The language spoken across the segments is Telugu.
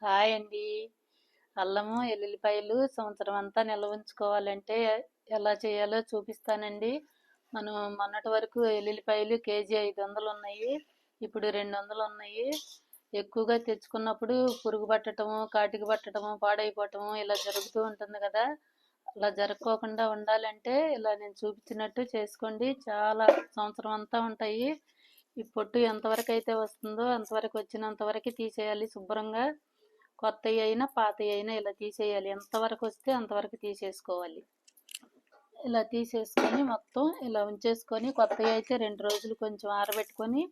హాయ్ అండి. అల్లము, ఎల్లుల్లిపాయలు సంవత్సరం అంతా నిల్వ ఉంచుకోవాలంటే ఎలా చేయాలో చూపిస్తానండి. మనం మొన్నటి వరకు ఎల్లుల్లిపాయలు కేజీ 500 ఉన్నాయి. ఇప్పుడు 200 ఉన్నాయి. ఎక్కువగా తెచ్చుకున్నప్పుడు పురుగు పట్టడము, కాటికి పట్టడము, పాడైపోవటము ఇలా జరుగుతూ ఉంటుంది కదా. అలా జరగకోకుండా ఉండాలంటే ఇలా నేను చూపించినట్టు చేసుకోండి. చాలా సంవత్సరం అంతా ఉంటాయి. ఈ పొట్టు ఎంతవరకు అయితే వస్తుందో అంతవరకు వచ్చినంత వరకు తీసేయాలి శుభ్రంగా. కొత్తవి అయినా పాతవి అయినా ఇలా తీసేయాలి. ఎంతవరకు వస్తే అంతవరకు తీసేసుకోవాలి. ఇలా తీసేసుకొని మొత్తం ఇలా ఉంచేసుకొని, కొత్తవి అయితే 2 రోజులు కొంచెం ఆరబెట్టుకొని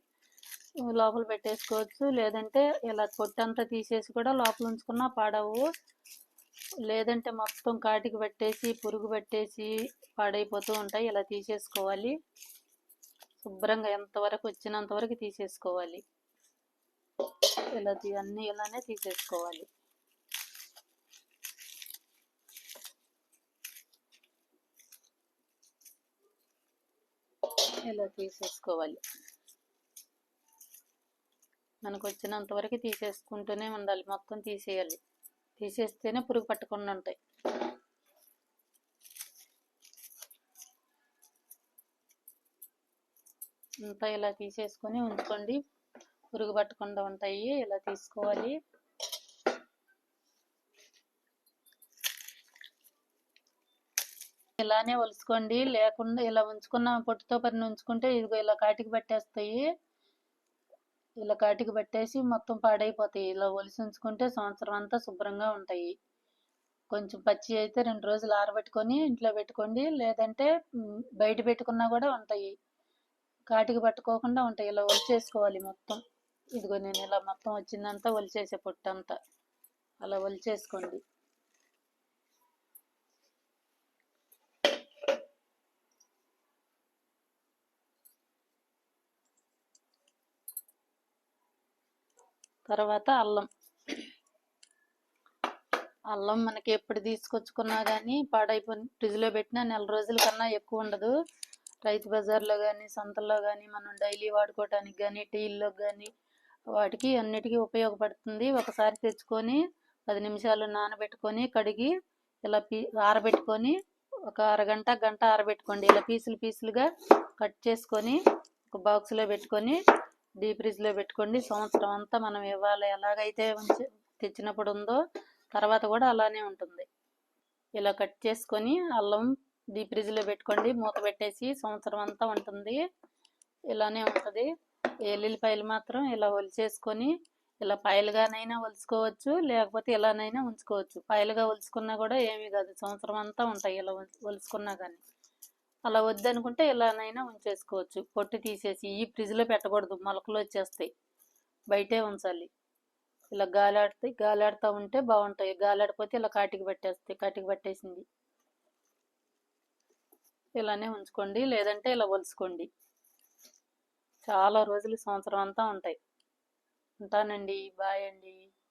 లోపల పెట్టేసుకోవచ్చు. లేదంటే ఇలా పొట్టంతా తీసేసి కూడా లోపల ఉంచుకున్నా పాడవు. లేదంటే మొత్తం కాటికి పట్టేసి పురుగు పట్టేసి పాడైపోతూ ఉంటాయి. ఇలా తీసేసుకోవాలి శుభ్రంగా. ఎంతవరకు వచ్చినంత వరకు తీసేసుకోవాలి. ఇలా అన్నీ ఇలానే తీసేసుకోవాలి. ఇలా తీసేసుకోవాలి. మనకు వచ్చినంత వరకు తీసేసుకుంటూనే ఉండాలి. మొత్తం తీసేయాలి. తీసేస్తేనే పురుగు పట్టకుండా ఉంటాయి. అంతా ఇలా తీసేసుకొని ఉంచుకోండి. పురుగు పట్టకుండా ఉంటాయి. ఇలా తీసుకోవాలి. ఇలానే ఒలుచుకోండి. లేకుండా ఇలా ఉంచుకున్న పొట్టుతో పని ఉంచుకుంటే ఇదిగో ఇలా కాటికి పట్టేస్తాయి. ఇలా కాటికి పట్టేసి మొత్తం పాడైపోతాయి. ఇలా ఒలిసి ఉంచుకుంటే సంవత్సరం అంతా శుభ్రంగా ఉంటాయి. కొంచెం పచ్చి అయితే 2 రోజులు ఆరబెట్టుకొని ఇంట్లో పెట్టుకోండి. లేదంటే బయట పెట్టుకున్నా కూడా ఉంటాయి. కాటికి పట్టుకోకుండా ఉంటాయి. ఇలా ఒలిచేసుకోవాలి మొత్తం. ఇదిగో నేను ఇలా మొత్తం వచ్చిందంతా ఒలిచేసే పొట్టంతా అలా ఒలిచేసుకోండి. తర్వాత అల్లం మనకి ఎప్పుడు తీసుకొచ్చుకున్నా కానీ పాడైపోయి ఫ్రిడ్జ్లో పెట్టినా నెల రోజుల కన్నా ఎక్కువ ఉండదు. రైతు బజార్లో కానీ సంతల్లో కానీ మనం డైలీ వాడుకోవటానికి కానీ టీల్లో కానీ వాటికి అన్నిటికీ ఉపయోగపడుతుంది. ఒకసారి తెచ్చుకొని 10 నిమిషాలు నానబెట్టుకొని కడిగి ఇలా ఆరబెట్టుకొని ఒక అరగంట గంట ఆరబెట్టుకోండి. ఇలా పీసులుగా కట్ చేసుకొని ఒక బాక్స్లో పెట్టుకొని డీప్ ఫ్రిడ్జ్లో పెట్టుకోండి. సంవత్సరం అంతా మనం ఇవాళ ఎలాగైతే తెచ్చినప్పుడు ఉందో తర్వాత కూడా అలానే ఉంటుంది. ఇలా కట్ చేసుకొని అల్లం డీప్ ఫ్రిడ్జ్లో పెట్టుకోండి. మూత పెట్టేసి సంవత్సరం అంతా ఉంటుంది. ఇలానే ఉంటుంది. ఎల్లుల్లిపాయలు మాత్రం ఇలా ఒలిచేసుకొని ఇలా పాయలుగానైనా ఒలుచుకోవచ్చు, లేకపోతే ఇలానైనా ఉంచుకోవచ్చు. పాయలుగా ఒలుచుకున్నా కూడా ఏమీ కాదు, సంవత్సరం అంతా ఉంటాయి ఇలా ఒలుచుకున్నా కానీ. అలా వద్దనుకుంటే ఇలానైనా ఉంచేసుకోవచ్చు. పొట్టు తీసేసి ఈ ఫ్రిడ్జ్లో పెట్టకూడదు, మొలకలు వచ్చేస్తాయి. బయటే ఉంచాలి. ఇలా గాలాడుతూ ఉంటే బాగుంటాయి. గాలాడిపోతే ఇలా కాటికి పట్టేస్తాయి. కాటికి పట్టేసింది ఇలానే ఉంచుకోండి. లేదంటే ఇలా ఒలుచుకోండి. చాలా రోజులు సంవత్సరం అంతా ఉంటాయి. ఉంటానండి. బాయ్ అండి.